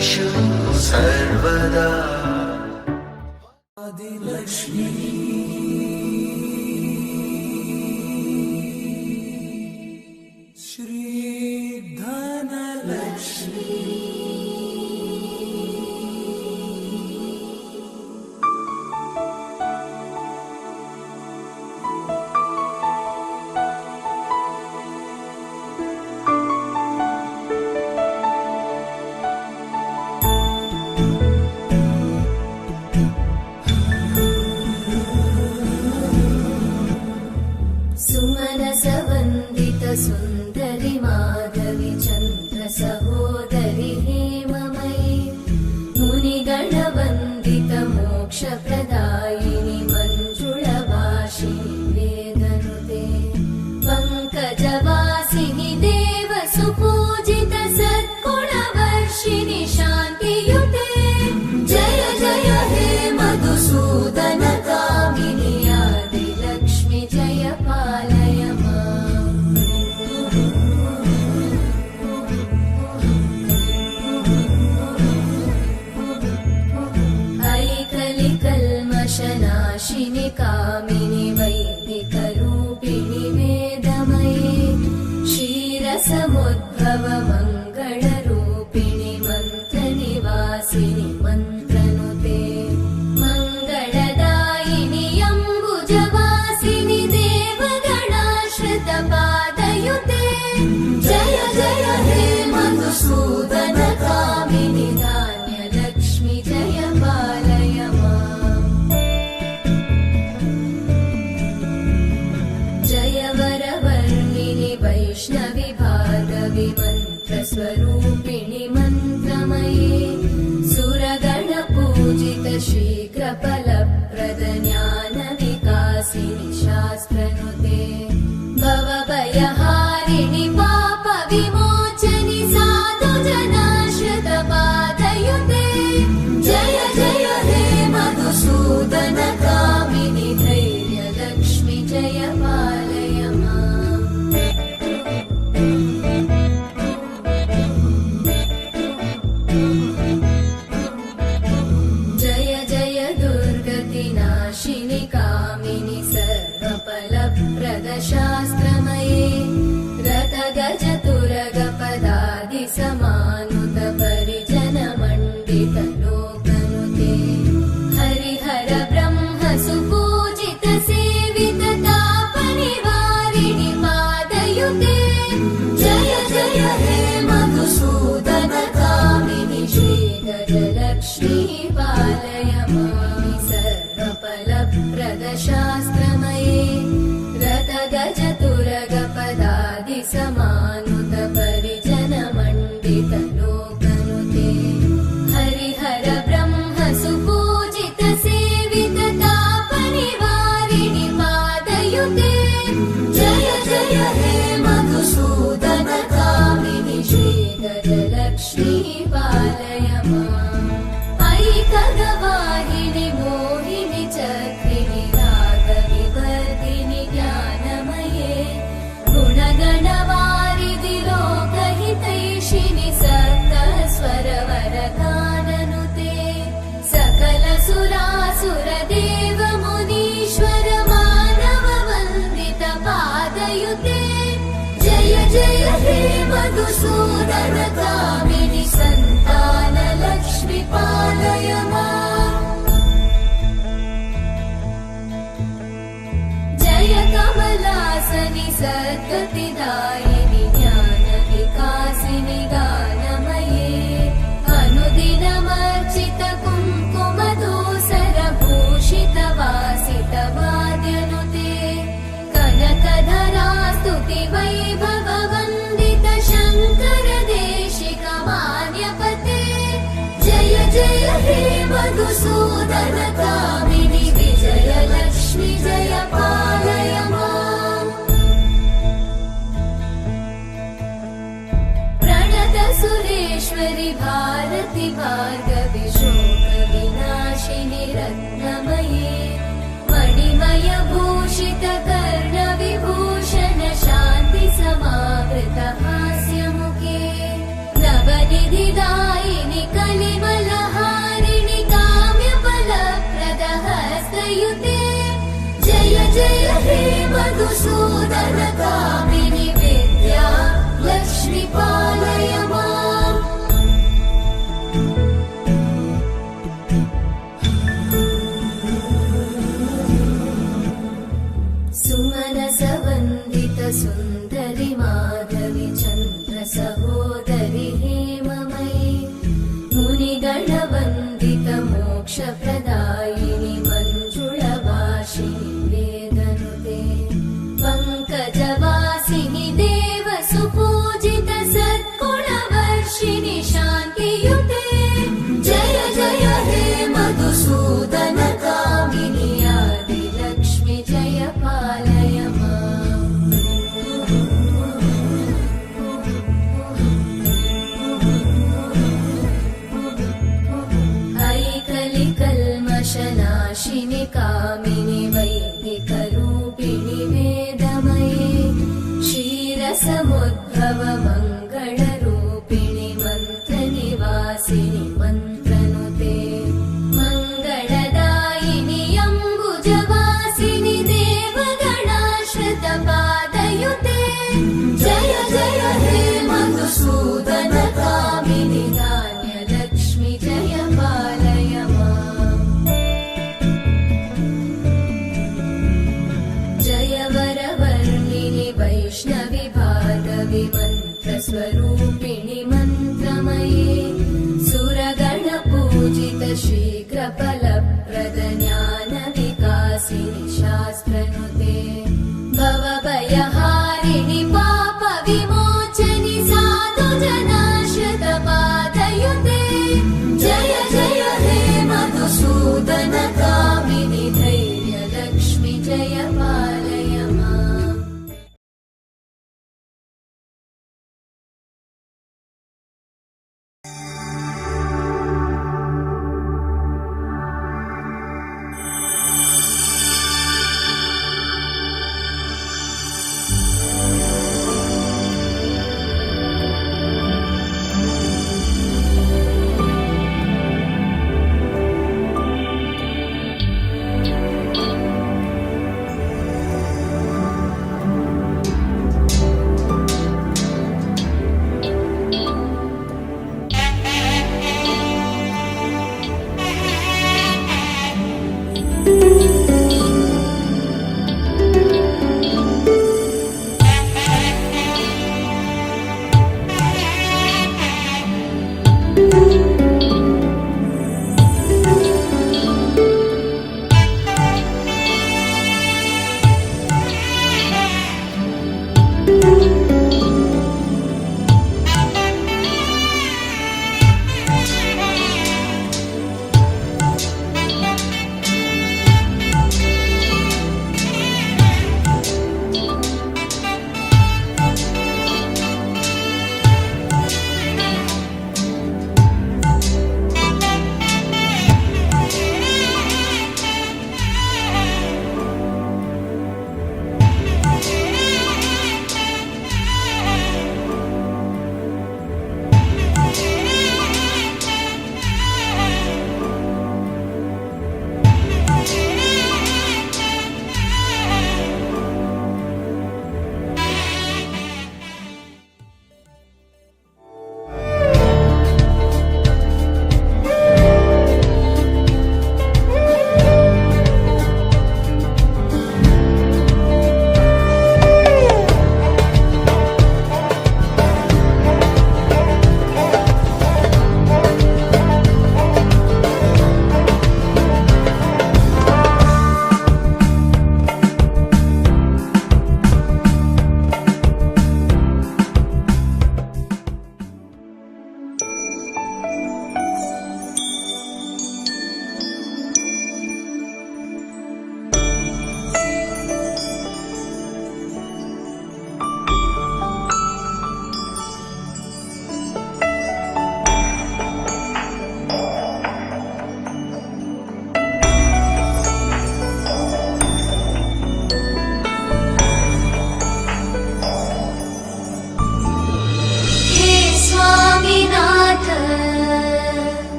सर्वेषु सर्वदा आदिलक्ष्मी सुन्दरि माधवी चन्द्र सहोदरि हेममयी मुनिगणवन्दित मोक्षप्रदायिनि मञ्जुळभाषिणि वेदनुते पङ्कजवासिनि देव सुपूजित सद्गुणवर्षिणि शान्तियुते जय जय हे मधुसूदन कामिनि आदिलक्ष्मि जय पालय नाशिनि कामिनि वैदिकरूपिणि वेदमये क्षीरसमुद्भव मङ्गलरूपिणि मन्त्रनिवासिनि मन्त्रनुते मङ्गलदायिनि अम्बुजवासिनि देवगणाश्रितपादयुते जय जय हे मधुसूदन कामिनि धान्यलक्ष्मि जय पालय वैष्णवि भार्गवि मन्त्रस्वरूपिणि मन्त्रमये सुरगणपूजित शीघ्रफलप्रद ज्ञानविकासिनि शास्त्रनुते भवभयहारिणि पापविमोचनि साधुजनाश्रितपादयुते जय जय हे मधुसूदन कामिनि धैर्यलक्ष्मि जय पालय नाशिनि कामिनि सर्वफलप्रदशास्त्रमये रथगजतुरगपदादि समानुत परिजनमण्डित लोकनुते हरिहर ब्रह्म सुपूजित सेवित तापनिवारिणि पादयुते जय जय हे मधुसूदन कामिनि श्रीगजलक्ष्मी पालय सर्वफलप्रदशास्त्रमये रथगजतुरगपदादि समानुत परिजनमण्डित लोकनुते हरिहर ब्रह्म सुपूजित सेवित तापनिवारिणि पादयुते जय जय हे मधुसूदन कामिनि श्रीगजलक्ष्मी पालय ऐकगवाहिनि मोहिनि चक्रिणि रागविवर्धिनि ज्ञानमये गुणगणवारिधि लोकहितैषिणि सप्तस्वरवरगाननुते सकल सुरासुरदेव मुनीश्वर मानव वन्दित पादयुते जय जय हे मधुसूदन कामिनि सन्तान लक्ष्मी पालय जय कमलासनि सद्गतिदायिनि ज्ञानविकासिनि गानमये अनुदिनमर्चित कुङ्कुमधूसरभूषित वासित वाद्यनुते कनकधरा स्तुति वैभव वन्दित शङ्कर देशिक मान्यपते जय जय हे मधुसूदन कामिनि विजयलक्ष्मि जय पालय प्रणत सुरेश्वरि भारति भार्गवि शोकविनाशिनि रत्नमये मणिमय भूषित कर्णविभूषण शान्ति समावृत हास्यमुखे नवनिधिदायिनि कल मदनकामिनि विद्या लक्ष्मी पालय माम् सुमनसवन्दित सुन्दरि माधवि चन्द्र सहोदरि हेममयि मुनिगणवन्दित मोक्षप्रदायिनि मञ्जुळभाषिणि वेदनुते पङ्कजवासिनि देवसुपूजित सद्गुणवर्षिणि शान्तियुते जय जय हे मधुसूदन कामिनि आदिलक्ष्मि जय पालय माम् ऐकलिकल्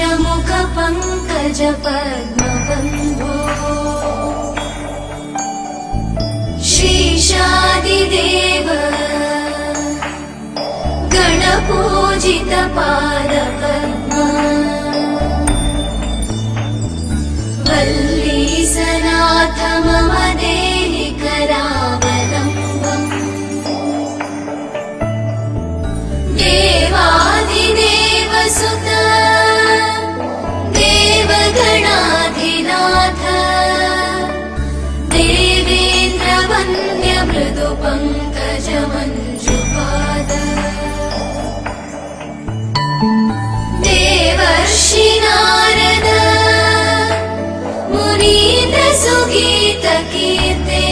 शीर्षमुख पङ्कज पद्मबन्धो शेषादिदेव गणपूजित पादपद्मा वल्लीसनाथ मम देहि करावलम्बम् देवादिदेव सुत देवगणाधिनाथ देवेन्द्र वन्द्य मृदु पङ्कज मञ्जुपाद देवर्षि नारद मुनीन्द्र सुगीत कीर्ते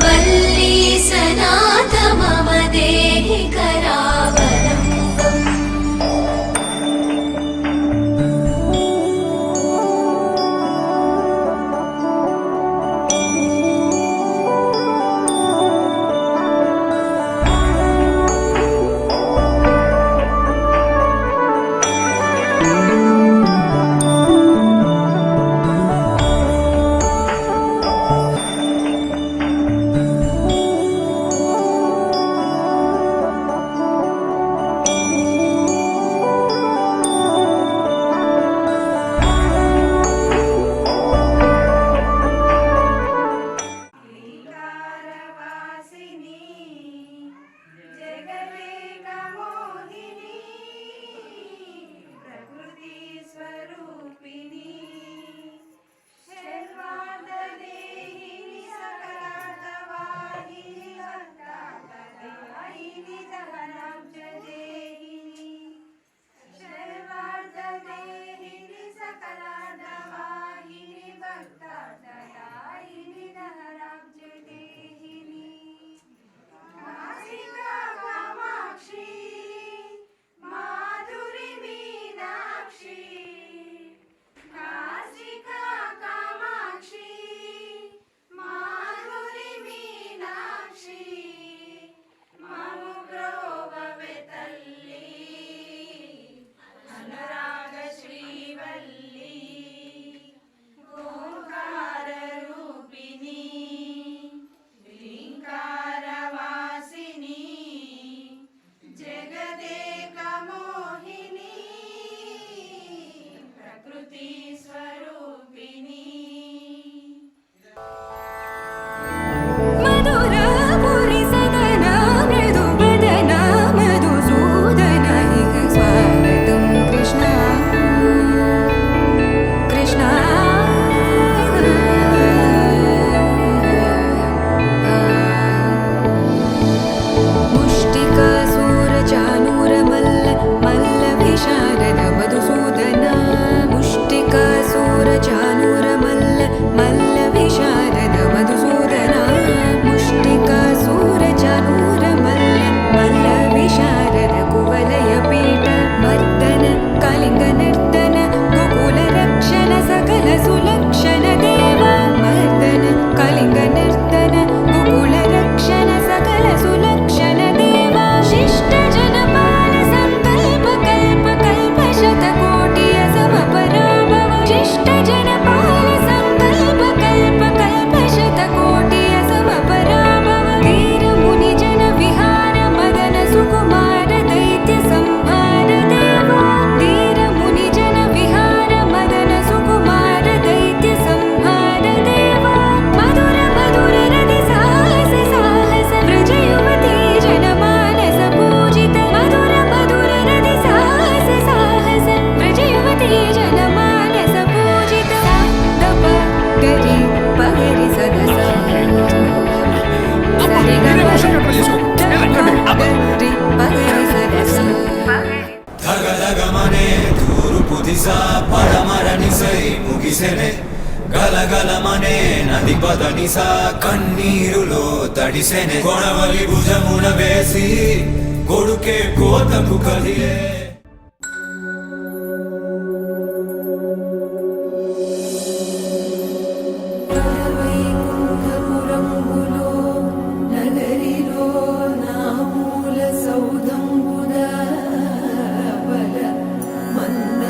वल्लीसनाथ मम देहि करावलम्बम् ముగిసెనే గలగలమనే నది పదనిసా కన్నీరులో తడిసెనే కొడవలి భుజమున వేసి కొడుకే కోతకు కదిలే నగరిలో నా మూల సౌధంబుద బల మంద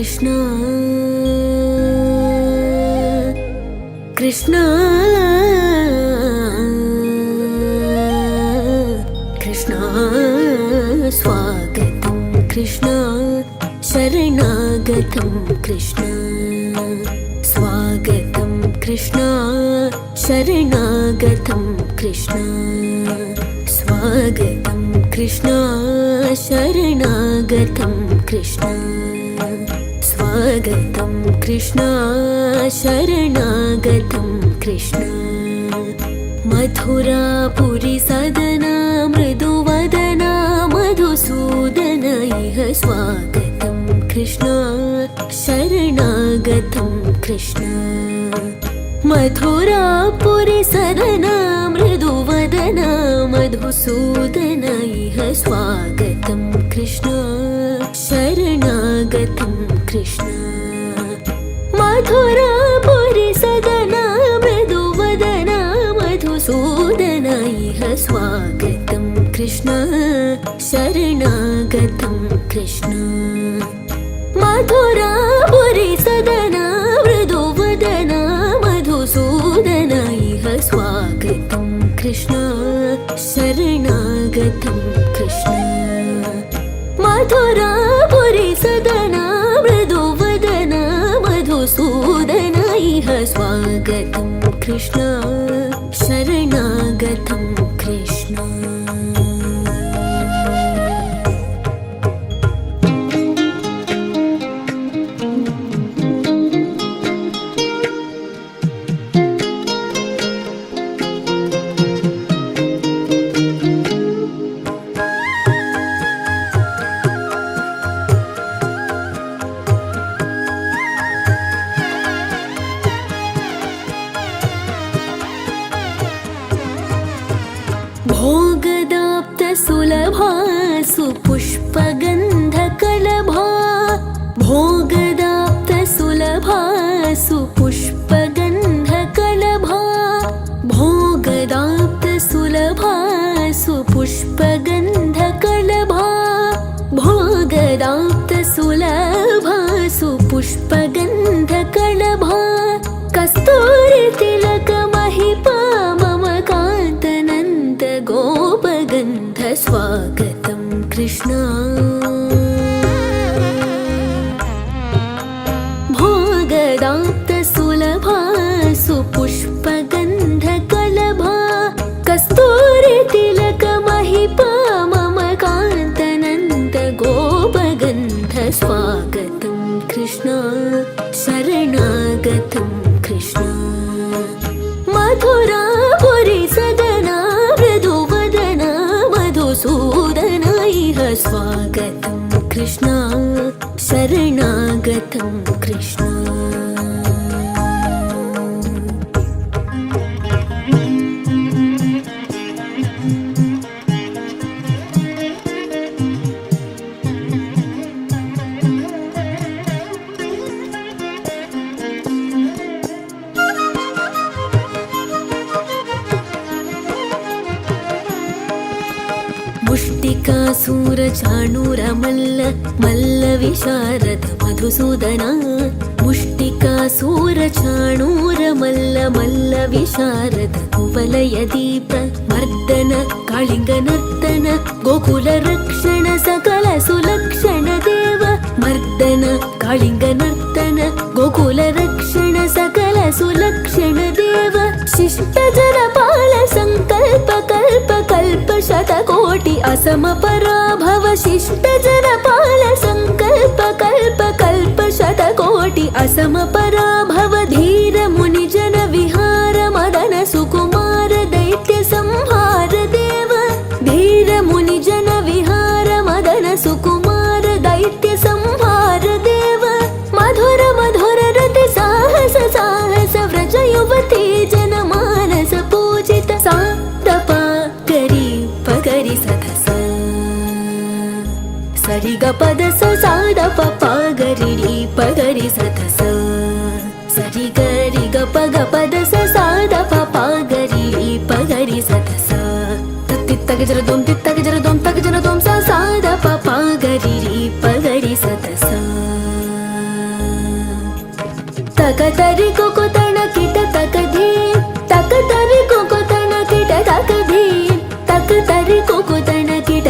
కృష్ణ కృష్ణ కృష్ణ స్వాగతం కృష్ణ శరణాగతం కృష్ణ స్వాగతం కృష్ణ శరణాగతం కృష్ణ స్వాగతం కృష్ణ శరణాగతం కృష్ణ స్వాగతం కృష్ణ శరణాగతం కృష్ణ మధురాపురి సదనా మృదువదనా మధుసూదన ఇహ స్వాగతం కృష్ణ శరణాగతం కృష్ణ మధురాపురి సదనా మృదువదనా మధుసూదన ఇహ స్వాగతం కృష్ణ శరణాగతం కృష్ణ మధురాపురి సదనా మృదువదనా మధుసూదన ఇహ స్వాగతం కృష్ణ శరణాగతం కృష్ణ మధురాపురి సదనా మృదువదనా మధుసూదన ఇహ స్వాగతం కృష్ణ శరణాగతం కృష్ణ మధురాపురి సదనా మృదువదనా మధుసూదన ఇహ స్వాగతం కృష్ణ శరణాగతం కృష్ణ भोगदाप्त सुलभा सुपुष्पगन्धकलभा भोगदाप्त सुलभा सुपुष्पगन्धकलभा भोगदाप्त सुलभा सुपुष्पगन्धकलभा भोगदाप्त सुलभा सुपुष्पगन्धकलभा कस्तूरि तिलक महिपा मम कान्तनन्द गोपगन्ध स्वागतं कृष्ण भोगदाप्त सुलभा सुपुष्पगन्धकलभा कस्तूरि तिलक महिपा मम कान्तनन्द गोपगन्ध स्वागतं कृष्ण शरणागतं कृष्ण मधुरापुरि सदना मृदुवदना मधुसूदन इह स्वागतं कृष्ण शरणागतं कृष्ण मुष्टिकासूरचाणूरमल्ल मल्लविशारद मधुसूदना मुष्टिकासूरचाणूरमल्ल मल्लविशारद कुवलयदीप मर्दन कालिङ्गनर्तन गोकुलरक्षण सकल सुलक्षण देव मर्दन कालिङ्गनर्तन गोकुलरक्षण सकल सुलक्षण देव शिष्टजनपाल सङ्कल्प कल्प कल्प शतकोटि असम पराभव शिष्टजनपाल सङ्कल्प कल्प कल्प शतकोटि असम पराभव धीर मुनिजन विहार मदन सुकुमार दैत्य संहार देव धीर मुनिजन विहार मदन सुकुमार दैत्य संहार देव मधुर मधुर रति साहस साहस व्रज युवती जन मानस पूजित सादपा करी पगरि सधस सरि ग पद स साद प गरि रि पगरि सधस सरि गरि ग प ग पद स साद प गरि रि पगरि सधस तित्तग जर दोम तित्तग जर दोम तग जर दोम सा साद प गरि रि पगरि सधस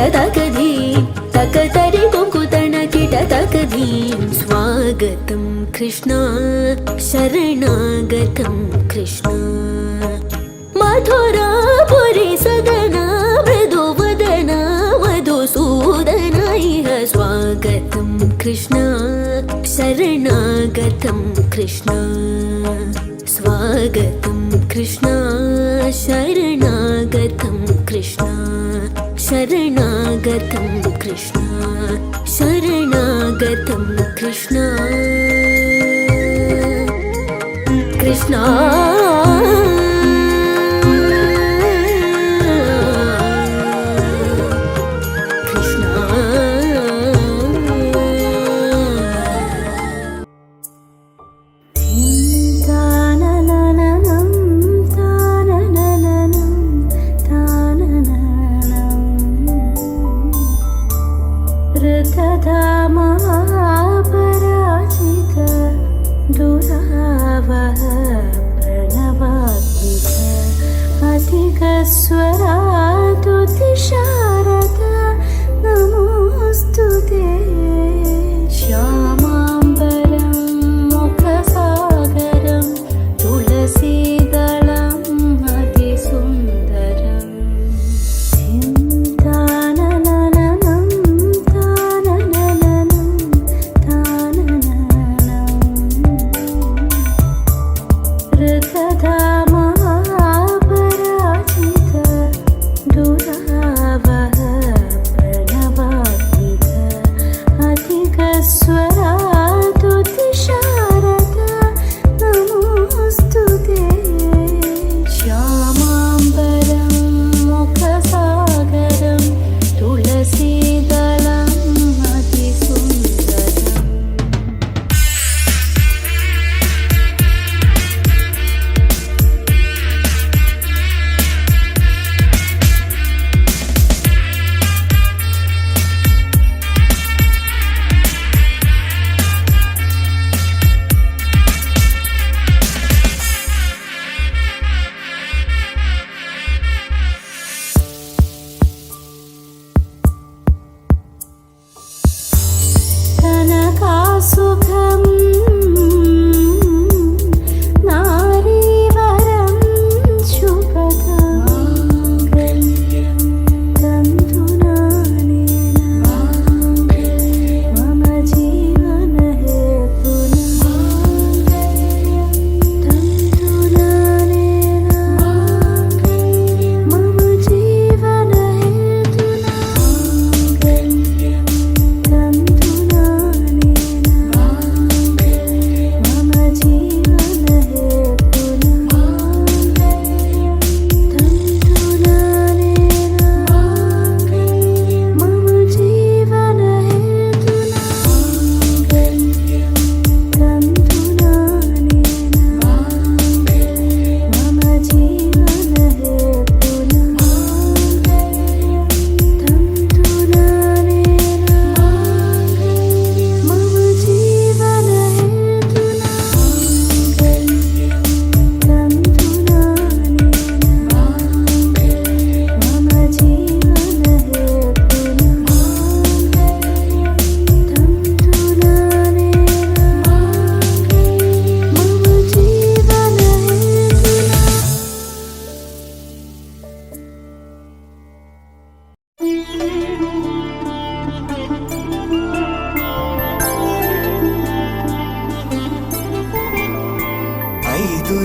तकदीं तकतरि कुंकुतन किट तकदीं स्वागतं कृष्ण शरणागतं कृष्ण मथुरापुरी सदना मृदुवदना मधुसूदन इह स्वागतं कृष्ण शरणागतं कृष्ण स्वागतं कृष्ण शरणागतं कृष्ण शरणागतं कृष्ण शरणागतं कृष्ण कृष्ण स्वरातुतिशारदा नमोऽस्तु ते श्यामाम्बरं मुखसागरं तुलसीदलम् अतिसुन्दरम् ताननननं ताननननं ताननननं ऋतधामा सुखं नारीवरं शुभदाङ्गल्यं तन्तुनानेन मम जीवनहेतुना तन्तुनानेन मम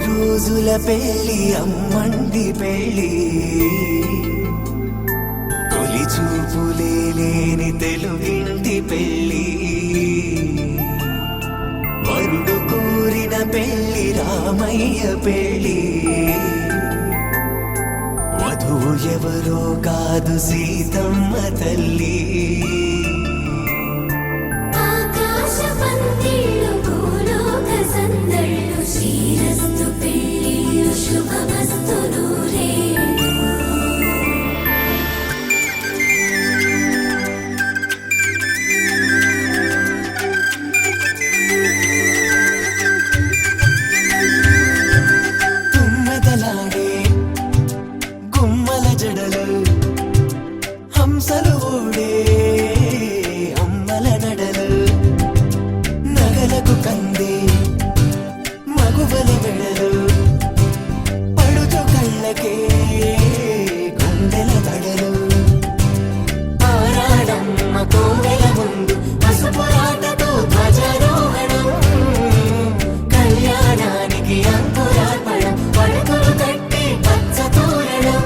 రోజుల పెళ్లి అమ్మండి పెళ్లి తొలి చూపులే లేని తెలుగింటి పెళ్లి వరుడు కోరిన పెళ్లి రామయ్య పెళ్లి వధువు ఎవరో కాదు సీతమ్మ తల్లి హంసలు ఊడే అమ్మల నడలు నగలకు కంది మగువల మెడలు పడుచు కళ్ళకే గుండెల తడలు ఆరాడమ్మ కోవెల ముందు పసుపురాటతో ధ్వజారోహణం కళ్యాణానికి అంకురార్పణం పడుకులు కట్టి పచ్చ తోరణం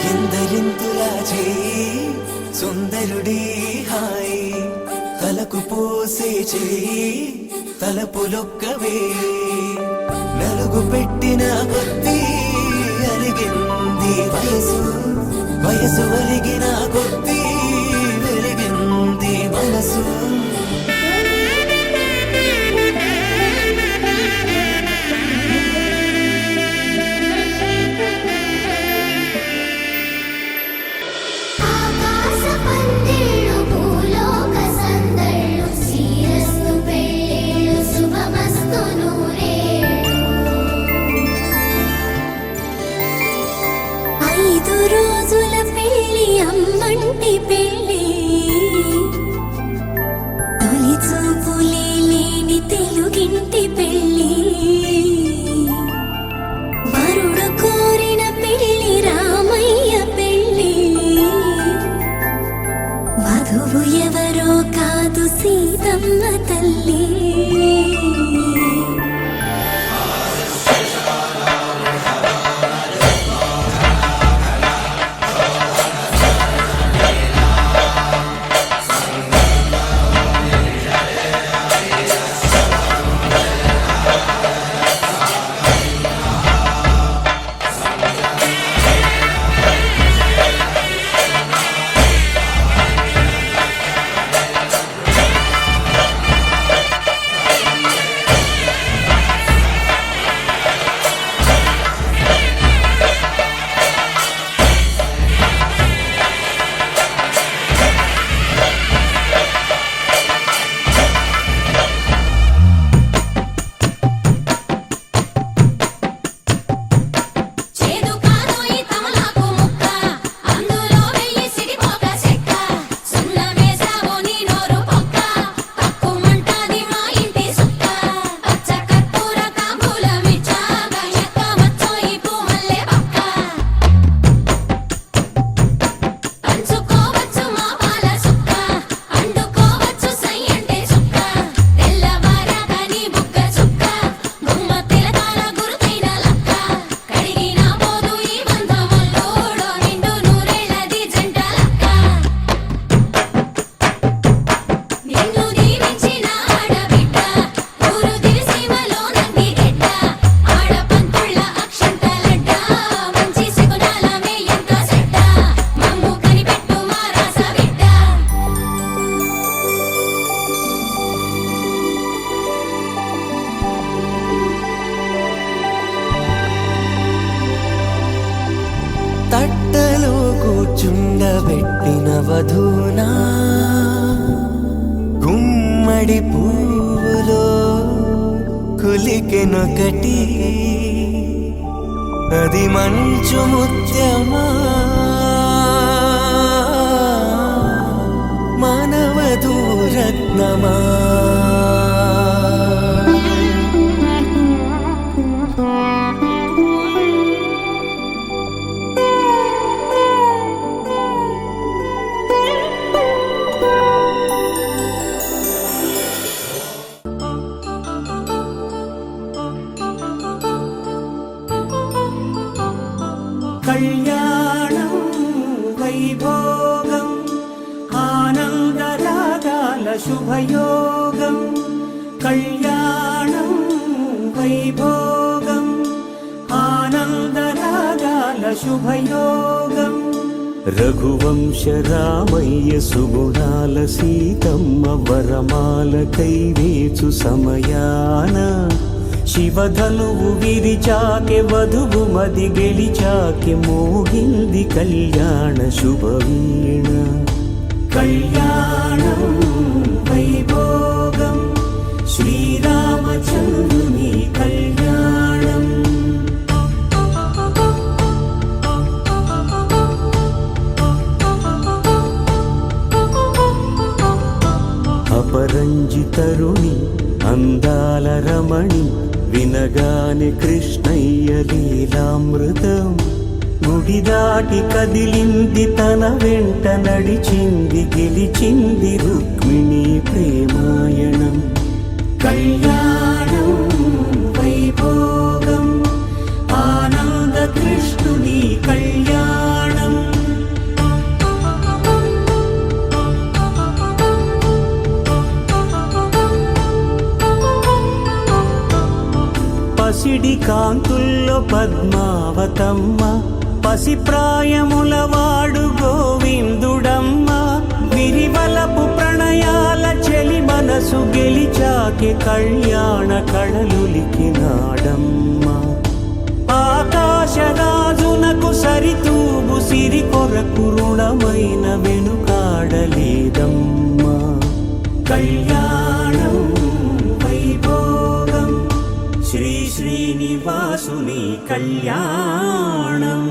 ఎందరింతులా చేయి సుందరుడి హాయి తలకు పోసే చేయి తలపులొక్కవే నలుగు పెట్టిన కొద్దీ అలిగింది వయసు వయసు ఒలిగిన కొద్దీ వెలిగింది మనసు ఆకాశ పందిళ్ళు భూలోక సందళ్ళు శ్రీరస్తు పెళ్ళిళ్ళు శుభమస్తు నూరేళ్ళు 5 రోజుల పెళ్ళి అమ్మంటి పెళ్ళి తొలి చూపులే లేని తెలుగింటి పెళ్ళి వరుడు కోరిన పెళ్ళి రామయ్య పెళ్ళి వధువు ఎవరో కాదు సీతమ్మ తల్లి చేదు కాదు ఈ తమలాకు ముక్క అందులో వెయ్యి సిడిపోక చెక్క సున్న వేసావు నీ నోరు పొక్క తక్కుమంటది మా ఇంటి సుక్క పచ్చ కర్పూర తాంబూలమిచ్చాక ఎక్క వచ్చో ఈ పూమల్లె పక్క పంచుకోవచ్చు మా పాల సుక్క అండుకోవచ్చు సై అంటే చుక్క తెల్లవారాక నీ బుగ్గ చుక్క గుమ్మ తిలకాల గురుతైన లక్క కడిగినా పోదు ఈ బంధమల్లోడో నిండు నూరేళ్ళది జంట లక్క నిన్ను దీవించిన ఆడబిడ్డ ఊరు దివిసీమలో నంది గెడ్డ ఆడపంతుళ్ళ అక్షంతలడ్డ మంచి శకునాల మేయంత సెడ్డ మమ్ము కనిపెట్టు మా రాస బిడ్డ తట్టలో కూర్చుండబెట్టిన వధూనా గుమ్మడి పువ్వులో కులికెనొకటి అది మంచు ముత్యమా మానవధూరత్నమా కళ్యాణం వైభోగం ఆనందరాగాల శుభయోగం కళ్యాణం వైభోగం ఆనందరాగాల శుభయోగం రఘువంశ రామయ్య సుగుణాల సీతమ్మ వరమాల కైవేచు సమయాన శివధనువు విరిచాకె వధువు మది గెలిచాకె మోగింది కళ్యాణ శుభవీణ. కళ్యాణం వైభోగం శ్రీరామచంద్రుని కళ్యాణం. అపరంజితరుణి అందాల రమణి వినగానే కృష్ణయ్య లీలామృతం. గుడి దాటి కదిలింది తన వెంట నడిచింది గెలిచింది రుక్మిణి ప్రేమాయణం. కళ్యాణం వైభోగం ఆనంద కృష్ణుని కళ్యాణం. పసిడి కాంతుల్లో పద్మావతమ్మ పసిప్రాయముల వాడు గోవిందుడమ్మ. విరివలపు ప్రణయాల చెలి మనసు గెలిచాకే కళ్యాణ కళలులికినాడమ్మ. ఆకాశరాజునకు సరితూగు సిరి కొరకు రుణమైన వెనుకాడలేదమ్మా. కళ్యాణం వైభోగం శ్రీ శ్రీనివాసుని కళ్యాణం.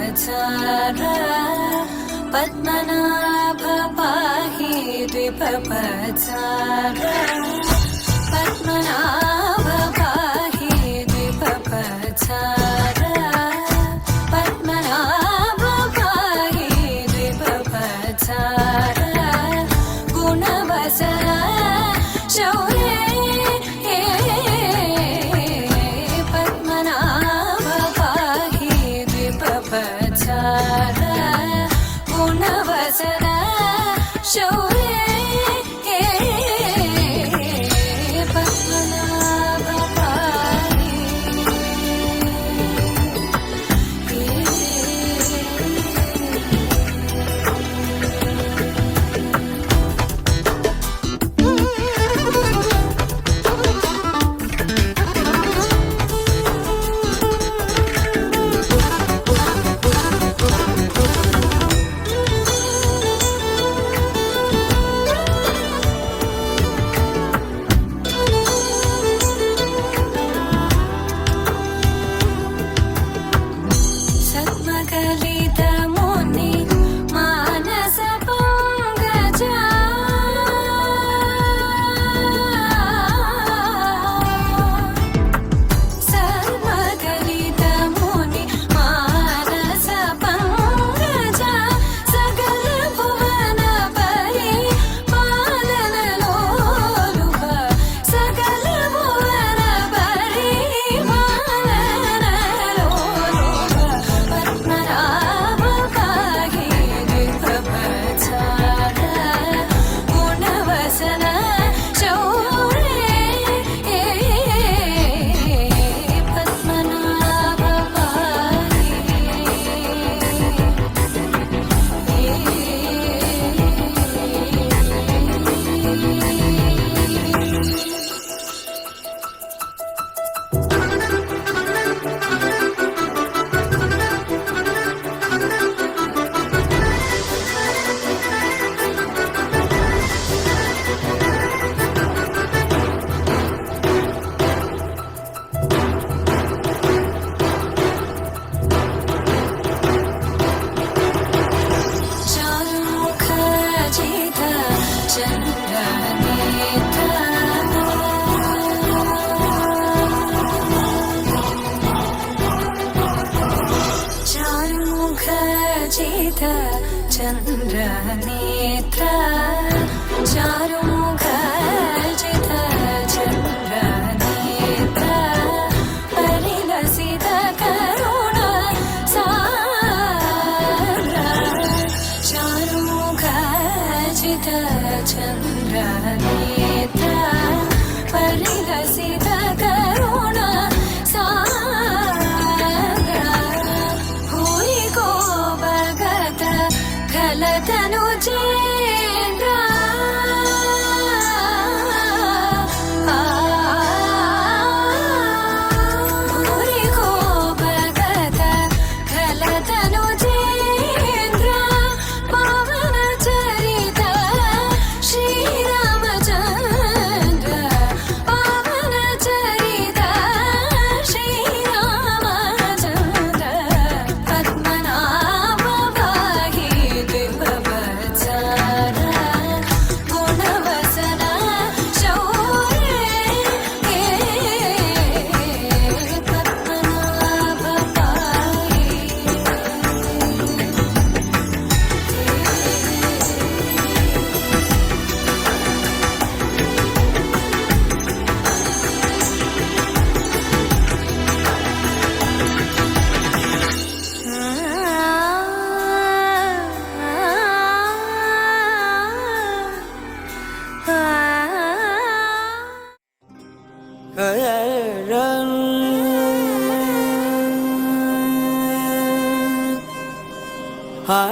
पचार पद्मनाभ पाहि द्विपचार पद्मनाभ पाहि द्विपचार पद्मनाभ पाहि द्विपचार गुणवसन शौर्ये पद्मनाभ पाहि द्विपचार गुणवसन शौर्ये पद्मनाभ पाहि सद्मकलित मुनि मानस पंकजा सद्मकलित मुनि मानस पंकजा सकल भुवन परि पालन लोलुप सकल भुवन परि पालन लोलुप पद्मनाभ पाहि द्विपचार गुणवसन शौर्ये पद्मनाभ चारुमुख जित चन्द्रनेत्र चारुमुख जित चन्द्रनेत्र चारुमुख जित चन्द्रनेत्र परिलसित करुण साग्र चारुमुख जित चन्द्रनेत्र परिलसित करुण साग्र भूरि को भगत खलतनु चेन्द्र भूरि को भगत खलतनु चेन्द्र पावन चरित श्रीरामचन्द्र पावन चरित श्रीरामचन्द्र पद्मनाभ पाहि द्विपचार गुणवसन शौर्ये पद्मनाभ पाहि ಆ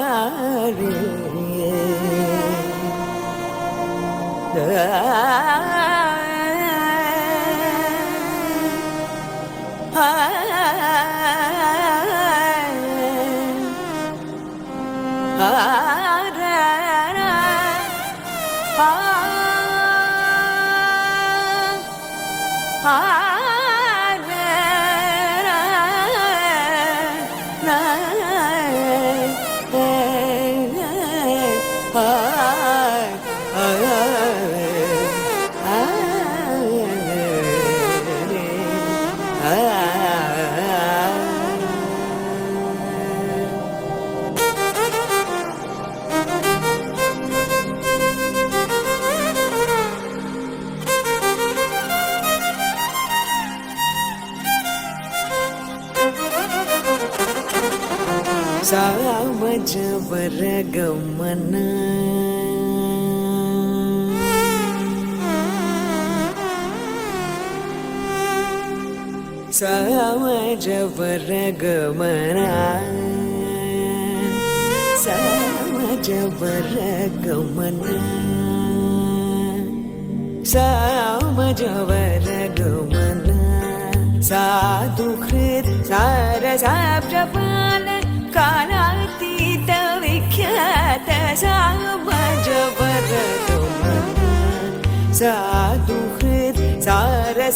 ಸಾಮಜವರ ಗಮನ ಸಾಮಜವರ ಗಮನ ಸಾಮಜವರ ಗಮನ ಸಾಮಜವರ ಗಮನ ಸಾಧುಹೃತ್ ಸಾರಸಾಪ್ರಪಾಲ ಕಾಲಾತೀತ ವಿಖ್ಯಾತ ಸಾಮಜವರ ಗಮನ ಸಾಧುಹೃತ್ ಸಾರಸಾಪ್ರಪಾಲ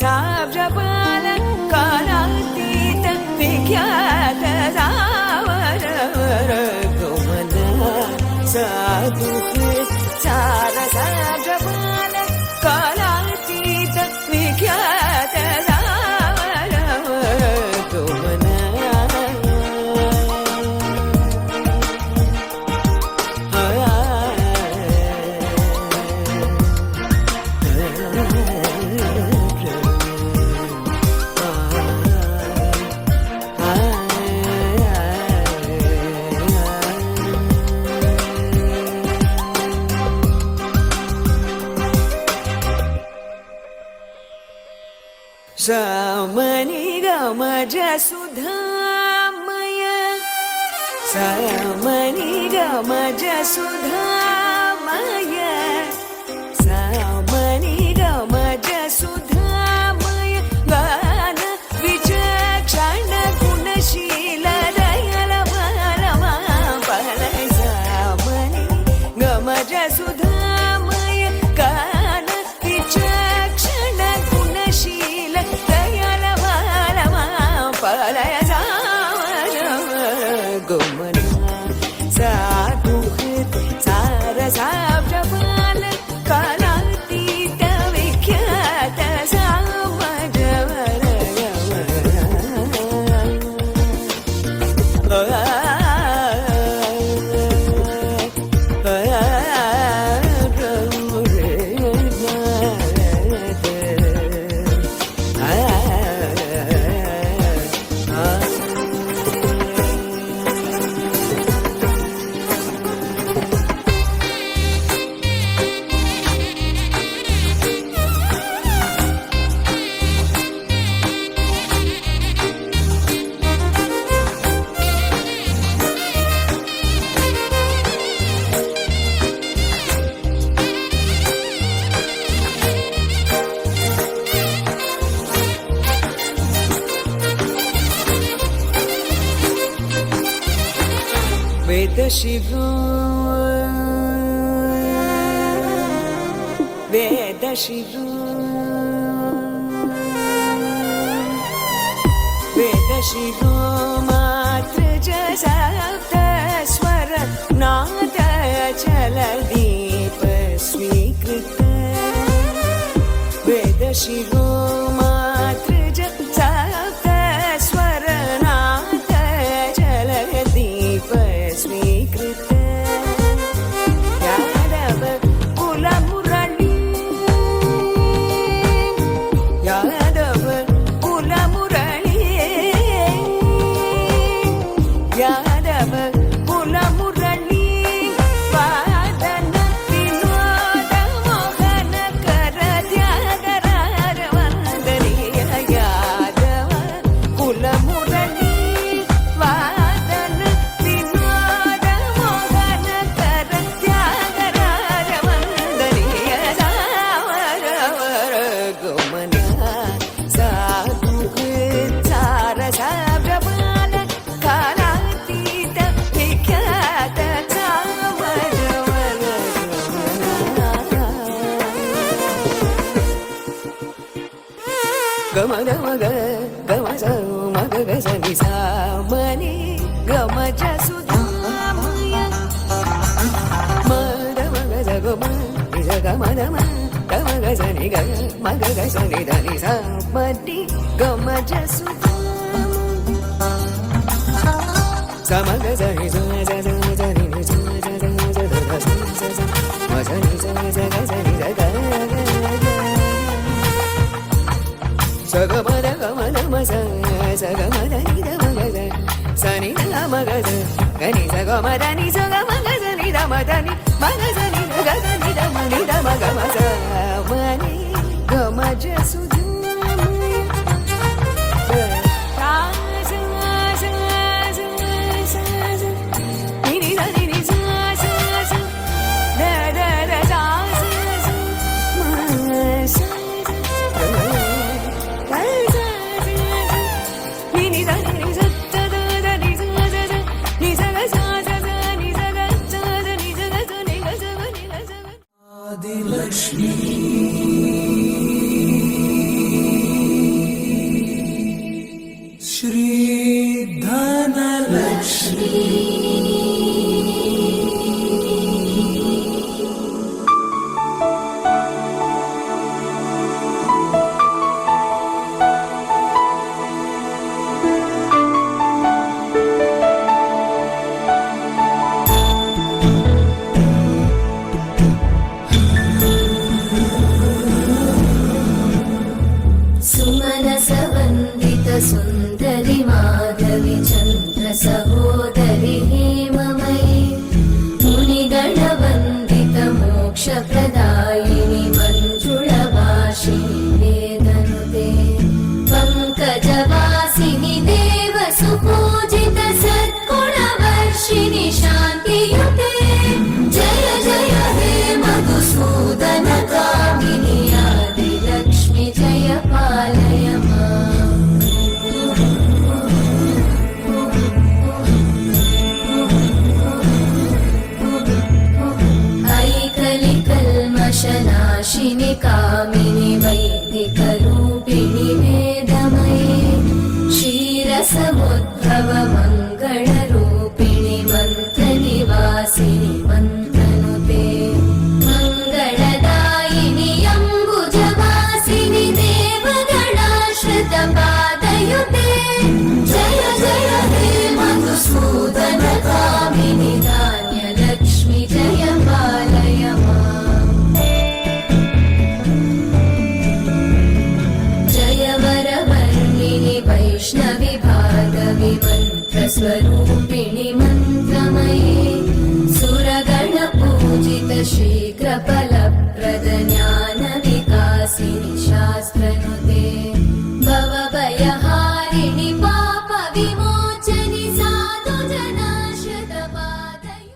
ಕಾಲಾತೀತ ವಿಖ್ಯಾತ ಸಾಮಜವರ ಗಮನ ಸಾಧುಹೃತ್ ಸಾರಸಾಪ್ರಪಾಲ ಕಾಲಾತೀತ ವಿಖ್ಯಾತ सामनि गमज सुधामय सामनि गमज सुधामय सामनि गमज सुधामय गान विचक्षण गुणशील दयाल परमा परय सामनि गमज सुधामय गान विचक्षण गुणशील दयाल परमा परय गमन साधुहृत् सारसाप्रपाल कालातीत विख्यात सामजवर वेदशिरो वेदशिरो वेदशिरो मात्र च सप्त स्वर नाद चलदीप स्वीकृत वेदशिरो मात्र च सप्त स्वर नाद चलदीप स्वीकृत यादव कुलमुरली यादव कुलमुरली यादव कुलमुरली वादन विनोद मोहन कर त्यागराज वंदनीय यादव कुलमुरली वादन विनोद मोहन कर त्यागराज वंदनीय सावरवर गमन साधुहृत् सारसाप्रपाल कालातीत विख्यात सामजवर गमन मग गमस मग गसनि सामनि गमज सुधामय मद मग जगम गमदम गम गसनि ग मग गसनि धनि सामनि गमज सुधामय समग सनि स स स सनि स स स स स स मसनि स स गसनि स ग सगमद गमद मस सगमद निद मगद सनि ग मगद गनि सग మదని సగ మగజని రమదని మగజని గజని రమని రమ గమ మని గమజ సుధమయ సుమనసవందిత సుందరి మాధవి చంద్ర సహోదరి హేమమయీ మునిగణవందిత మోక్ష ప్రదాయిని మంజుళవాసిని వేదనుతే పంకజవాసిని దేవ సుపూజిత సద్గుణవర్షిణి శాంతియుతే జయ జయ హే మధుసూదన కామిని ఆది లక్ష్మి జయ పాలయ మాం ఐకలి కల్మషనాశిని కామిని వైదిక రూపిణి వేదమయే క్షీరసముద్భవ మంగళ రూపిణి మంత్ర నివాసిని మంత్రనుతే మంగళదాయిని అంబుజవాసిని దేవగణాశ్రిత పాదయుతే జయ జయ హే మధుసూదన కామిని ధాన్యలక్ష్మి జయ పాలయ మాం జయ వరవర్ణిని వైష్ణవి భాగవి మంత్రస్వరూపిణి మంత్రమయే సురగణ పూజిత శీఘ్ర ఫలప్రద జ్ఞాన వికాసిని శాస్త్రనుతే భవభయహారిణి పాప విమోచని సాధు జనాశ్రిత పాదయు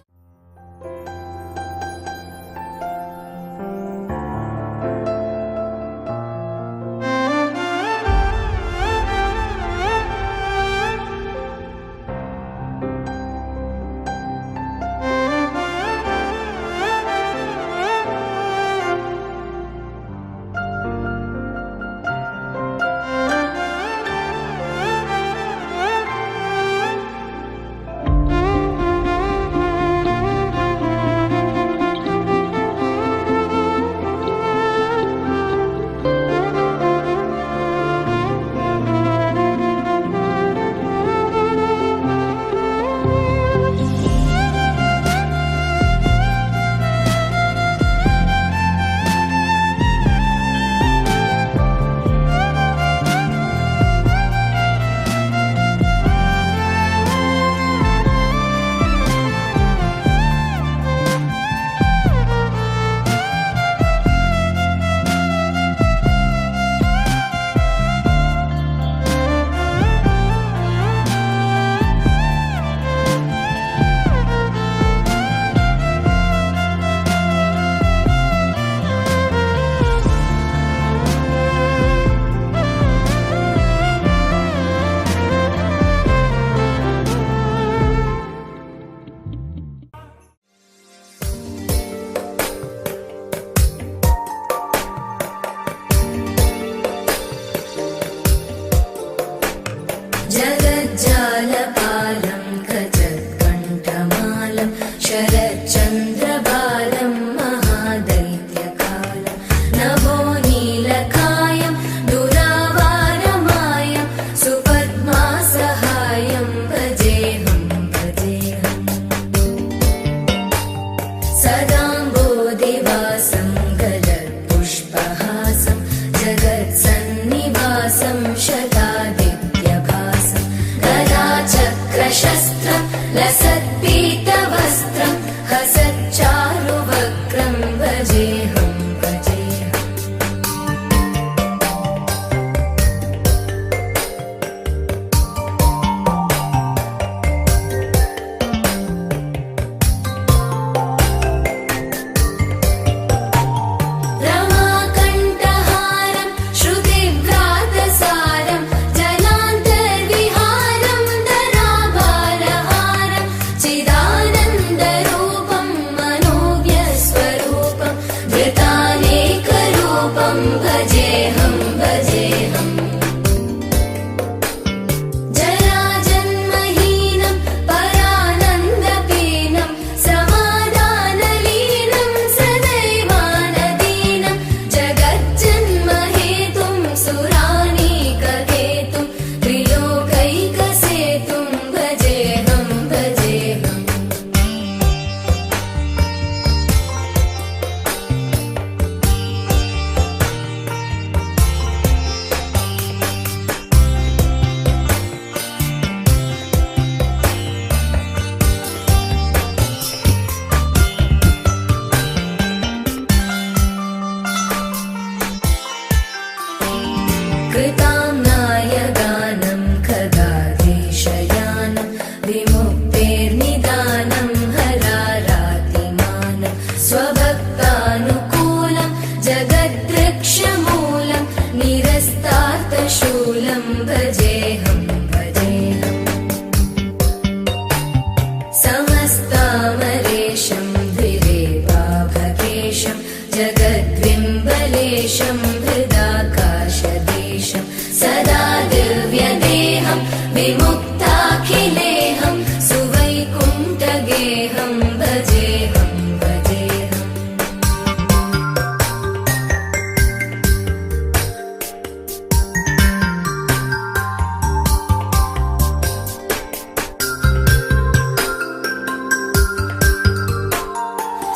भजेऽहं भजेऽहं भजेऽहम्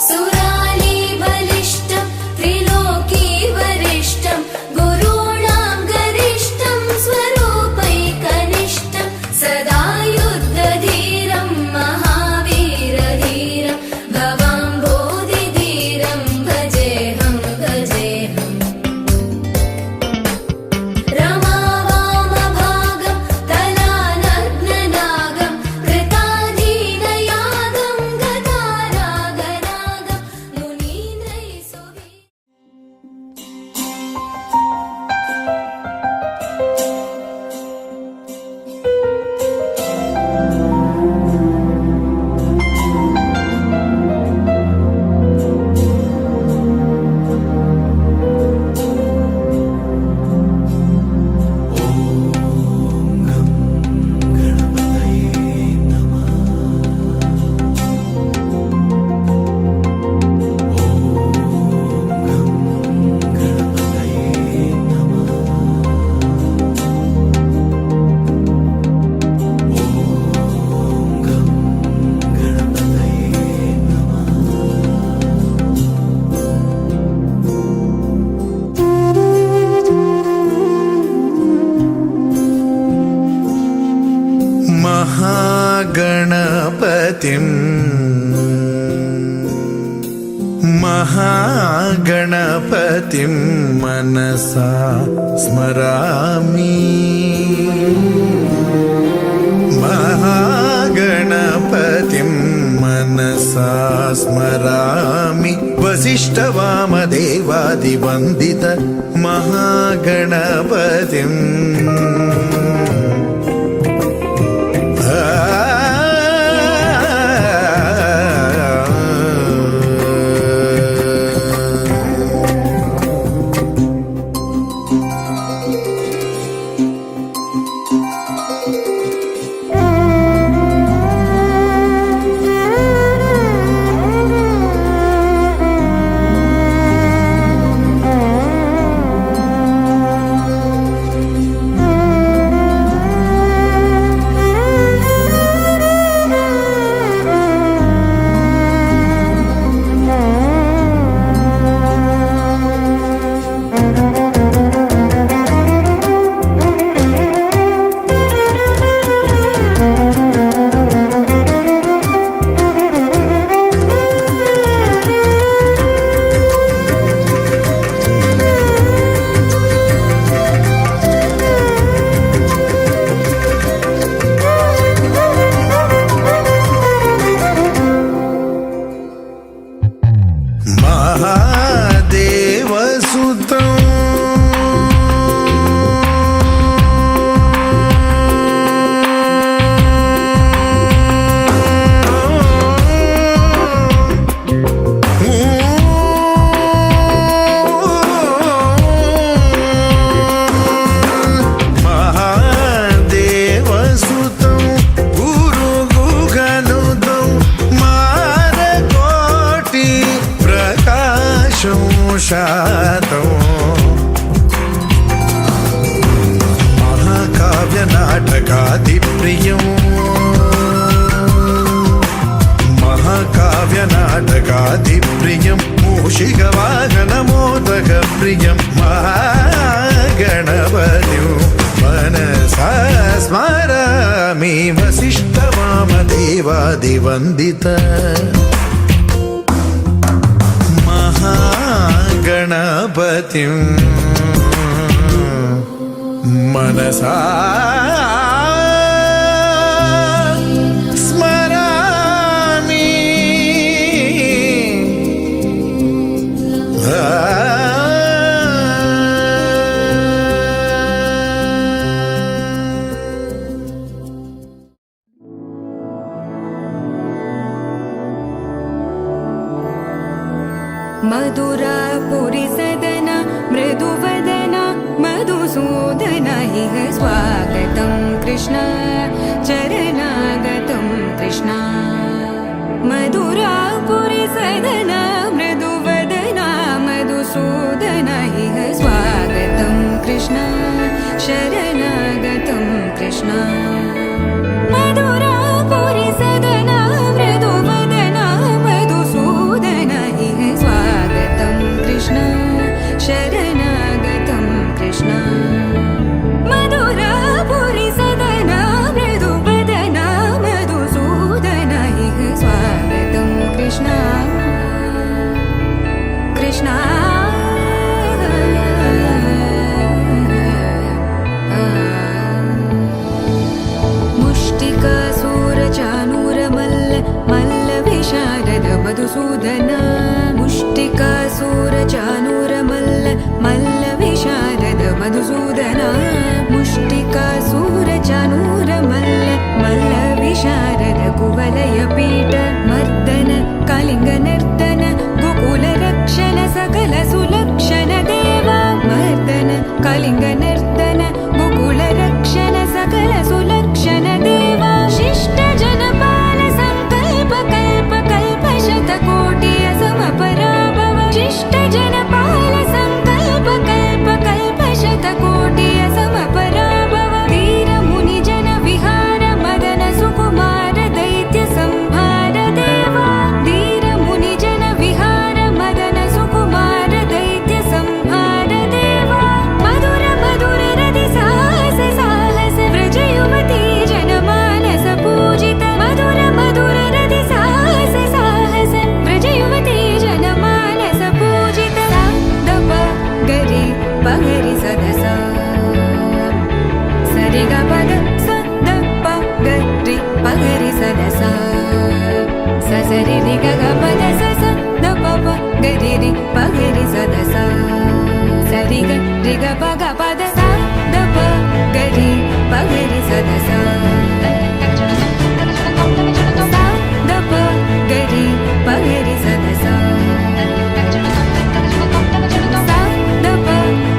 सुराली बलिष्ठं त्रिलोकी वरिष्ठं गुरूणां गरिष्ठं स्वरूपैकनिष्ठं सदा युद्धधीरं महावीरधीरं भवाम्भोधिधीरं भजेऽहं भजेऽहम् रमावामभागं कलानग्ननागं कृताधीनयागं गतारागरागं मुनीन्द्रैः सुवी महागणपतिं मनसा स्मरामि महागणपतिं मनसा स्मरामि वसिष्ठवामदेवादिवन्दित महागणपतिम् महाकाव्यनाटकादिप्रियं महाकाव्यनाटकादिप्रियं मूषिकवाहनमोदकप्रियं महागणपतिं मनसा स्मरामि वसिष्ठवामदेवादिवन्दित महागणपतिं मनसा स्मरामि मधुरापुरी सदन मृदुवदन मधुसूदन इह स्वागतं कृष्ण चरणागतं कृष्ण कृष्ण मधुरापुरि सदना मृदुवदना मधुसूदन इह स्वागतं कृष्ण शरणागतं कृष्ण मधुरापुरि सदना मृदुवदना मधुसूदन इह स्वागतं कृष्ण कृष्ण मुष्टिकासूरचानूरमल्ल मल्लविशारद मधुसूदन मुष्टिकासूरचानूरमल्ल मल्लविशारद मधुसूदन मुष्टिकासूरचानूरमल्ल मल्लविशारद कुवलयपीठ मर्दन कलिङ्गनर्दन गोकुलरक्षण सकल सुलक्षण देवा मर्दन कलिङ्गनर्दन गोकुलरक्षण सकल सुलक्षण देवा शिष्ट जनपाल संकल्प कल्प कल्प शतकोटि असमपराभव शिष्ट जनपाल संकल्प कल्प कल्प शतकोटि असमपराभव वीर मुनि जन विहार मदन सुकुमार दैत्य संहार देवा वीर मुनि जन विहार मदन सुकुमार दैत्य संहार देवा मधुर मधुर रति साहस साहस व्रज युवती जनमानस पूजित मधुर मधुर रति साहस साहस व्रज युवती जनमानस पूजित दप गरि पगरि सदस सरि ग पद स द प गरि पगरि सदस स सरि रि ग ग पद स स द प प गरि रि पगरि सदस सरि ग रि ग प ग पद स द प गरि पगरि सदस स द प गरि पगरि सदस स द प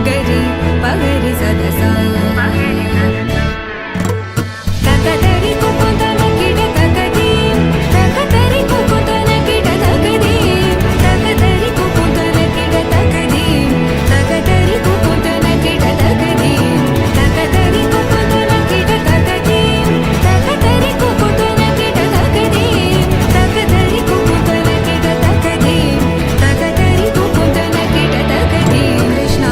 गरि पगरि सदस तकदरि कुकुतन किड तकदीम तकदरि कुकुतन किड तकदीम तकदरि कुकुतन किड तकदीम तकदरि कुकुतन किड तकदीम तकदरि कुकुतन किड तकदीम तकदरि कुकुतन किड तकदीम तकदरि कुकुतन किड तकदीम तकदरि कुकुतन किड तकदीम कृष्ण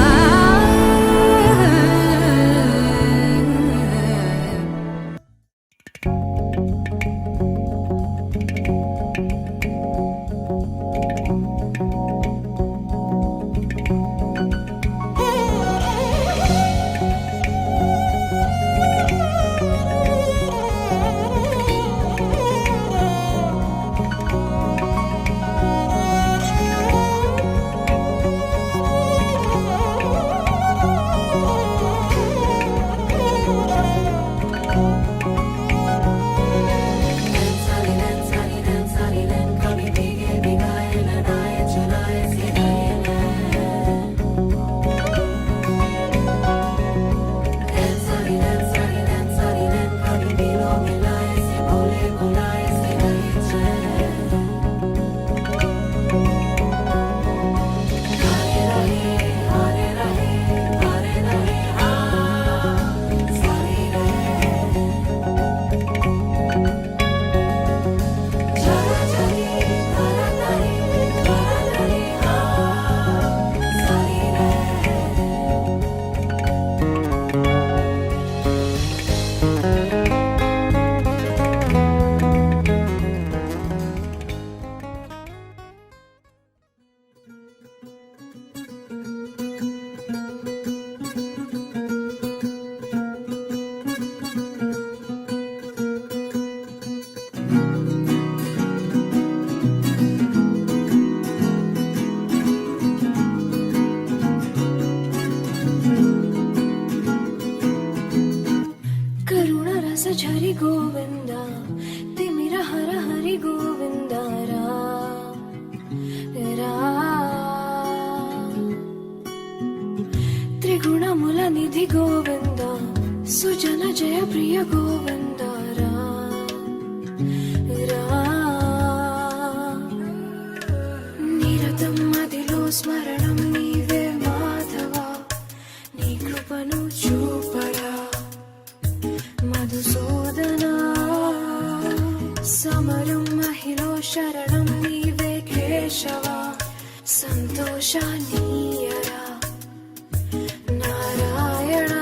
झरि गोविंद तिमिर हर हरि गोविंद त्रिगुणमुल निधि गोविंद सुजन जय प्रिय गोविंद निरतं मदिलो स्मरणं नीवे माधवा नी कृपनु చూపరా శరణం నీవే కేశవ సంతోషానీయరా నారాయణ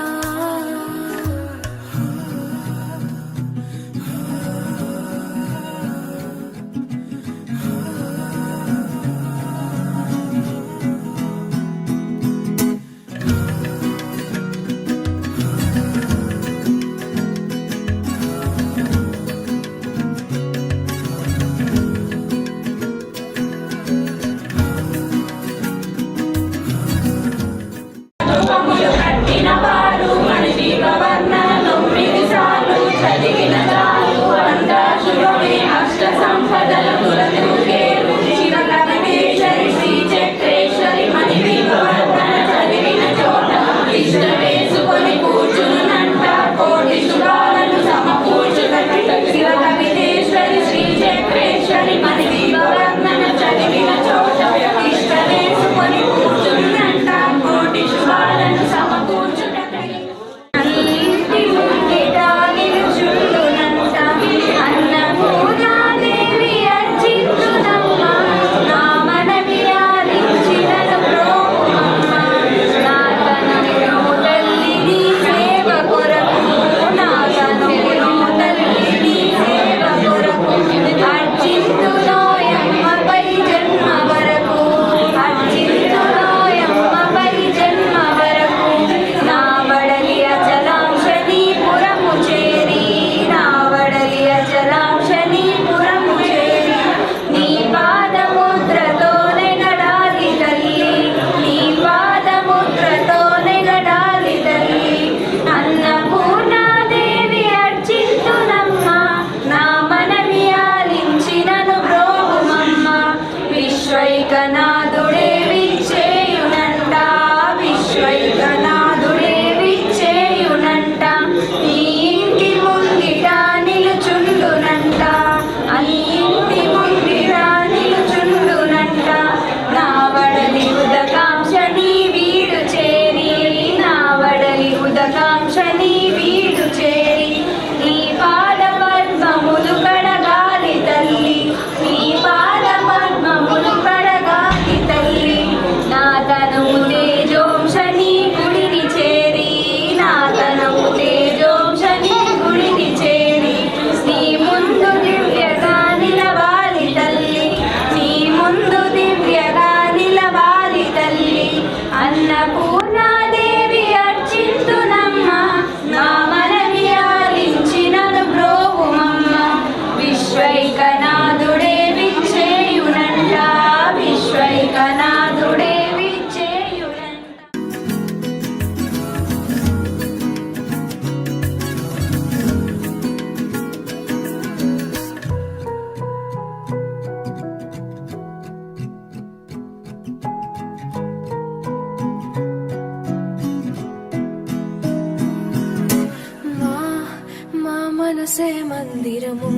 మనసే మందిరము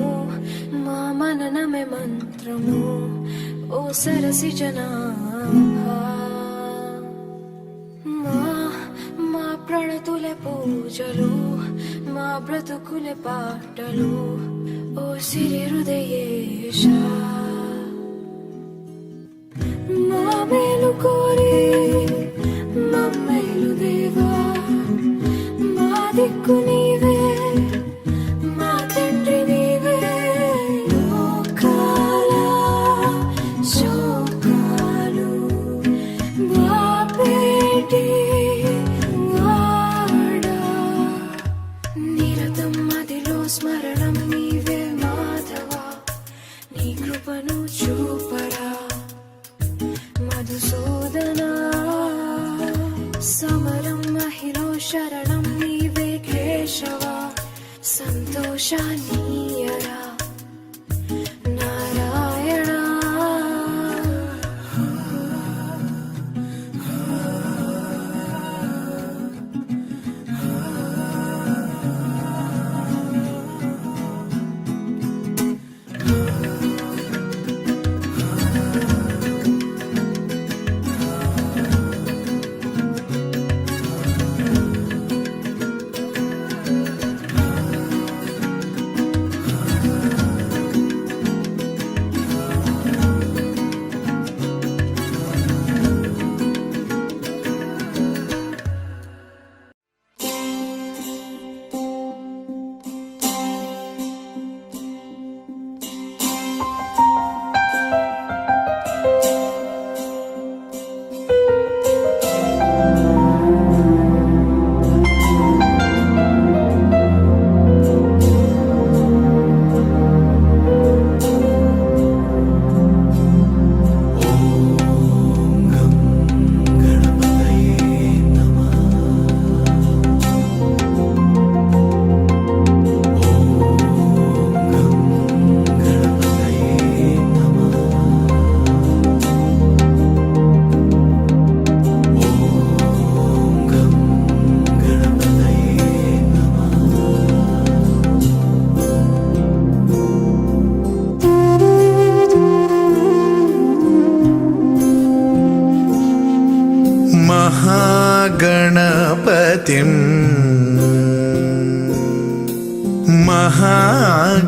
మా మననమే మంత్రము ఓ సరసి జనాభా మా ప్రణతులే పూజలు మా బ్రతుకులే పాటలు ఓ సిరి హృదయేశ మా మేలు కోరి మమ్మేలు దేవా మా దిక్కు నీవే మా తండ్రి నీవే లోకాల శోకాలు బాపేటి వాడా నిరతం మదిలో స్మరణం నీవే మాధవ నీ కృపను చూపరా మధుసూదనా సమరం మహిలో శరణం నీవే కేశవ సంతోషానీయరా నారాయణ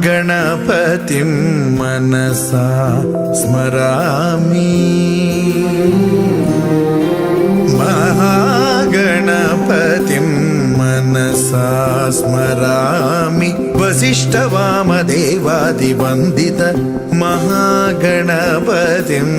महागणपतिं मनसा स्मरामि महागणपतिं मनसा स्मरामि वसिष्ठवामदेवादिवन्दित महागणपतिम्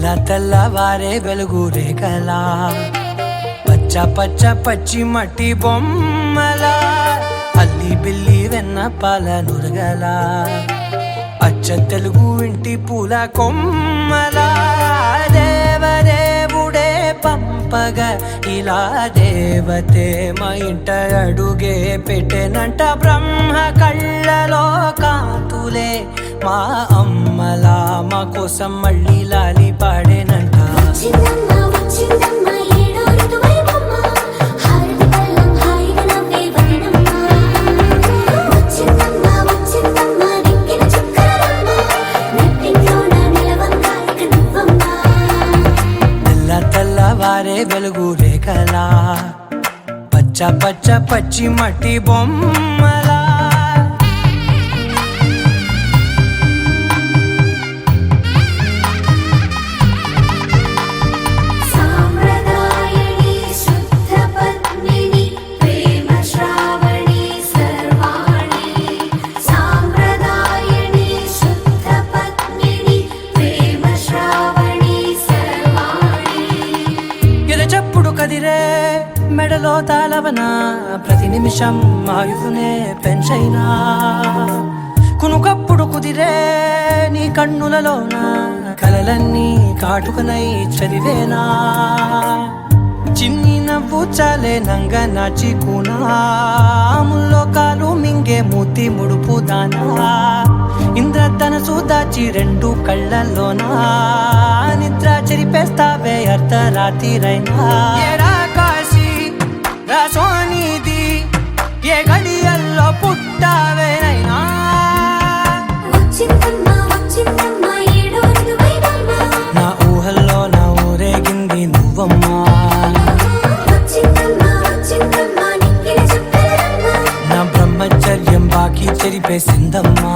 తెల్లవారే వెలుగు రేఖలా పచ్చ పచ్చ పచ్చి మట్టి బొమ్మల అల్లి బిల్లి వెన్న పాల నురగల అచ్చ తెలుగు ఇంటి పూల కొమ్మల దేవదేవుడే పంపగ ఇలా దేవతే మా ఇంట అడుగే పెట్టెనంట బ్రహ్మ కళ్ళలో కాంతులే మా అమ్మలా మా కోసం మళ్ళీ లాలి పాడేనంట వచ్చిందమ్మ వచ్చిందమ్మ ఏడో ఋతువైవమ్మ హారతి పళ్ళం హాయిగా నవ్వే వదనమ్మ వచ్చిందమ్మ వచ్చిందమ్మ నెక్కిన చుక్కలమ్మ నెట్టింట్లోన నిలవంగా ఇక నువ్వమ్మ తెల్లవారే వెలుగు రేఖలా పచ్చ పచ్చ పచ్చి మట్టి బొమ్మలా సాంప్రదాయని శుద్ధ పద్మిని ప్రేమ శ్రావణి సర్వాణి సాంప్రదాయని శుద్ధ పద్మిని ప్రేమ శ్రావణి సర్వాణి ఎరచప్పుడు కదిరే మెడలో తాళవన ప్రతి నిమిషం ఆయువునే పెంచైనా కునుకప్పుడు కుదిరే నీ కన్నులలోన కలలన్నీ కాటుకనై చదివేనా చిన్ని నవ్వు చాలే నంగ నాచి కూనాముల్లో కాలు మింగే మూతి ముడుపు దానా ఇంద్రధనసు దాచి రెండు కళ్ళల్లోనా నిద్ర చెరిపేస్తావే అర్ధరాత్రిరైనా ఏరా కాశీ రా సోనిది ఏ గడియల్లో పుట్టావేనైనా వచ్చిందమ్మ వచ్చిందమ్మ ఏడో ఋతువైవమ్మ నా ఊహల్లో నా ఊరేగింది నువ్వమ్మా వచ్చిందమ్మ వచ్చిందమ్మ నెక్కిన చుక్కలమ్మ నా బ్రహ్మచర్యం బాకీ చెరిపేసిందమ్మా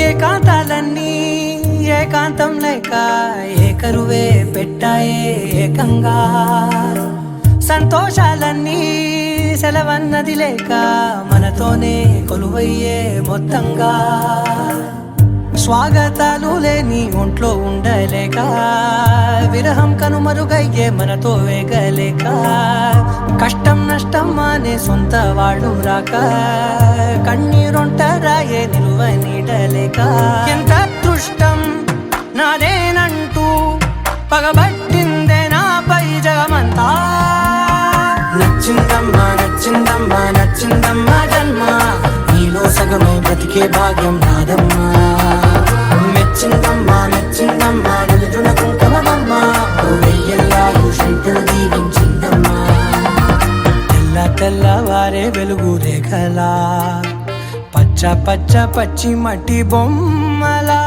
ఏకాంతాలన్నీ ఏకాంతం లేక ఏకరువే పెట్టాయే ఏకంగా సంతోషాలన్నీ సెలవన్నది లేక మనతోనే కొలువయ్యే మొత్తంగా స్వాగతాలు లేని ఒంట్లో ఉండలేక విరహం కనుమరుగయ్యే మనతో వేగలేక కష్టం నష్టం అనే సొంత వాళ్ళు రాక కన్నీరొంటరాయే నిలువ నీడలేక ఎంత అదృష్టం నాదేనంటూ పగబట్టిందే నాపై జగమంతా నచ్చిందమ్మా నచ్చిందమ్మా నచ్చిందమ్మా జన్మ నీలో సగమే బ్రతికే భాగ్యం నాదమ్మా మెచ్చిందమ్మా మెచ్చిందమ్మా నిలుచున కుంకుమమ్మా వెయ్యల్లాలు శంకరు దీవించిందమ్మా తెల్లవారే వెలుగు రేఖలా పచ్చ పచ్చ పచ్చి మట్టి బొమ్మలా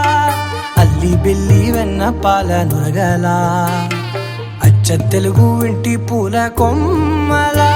అల్లి బిల్లి వెన్న పాల నురగలా అచ్చ తెలుగు ఇంటి పూల కొమ్మలా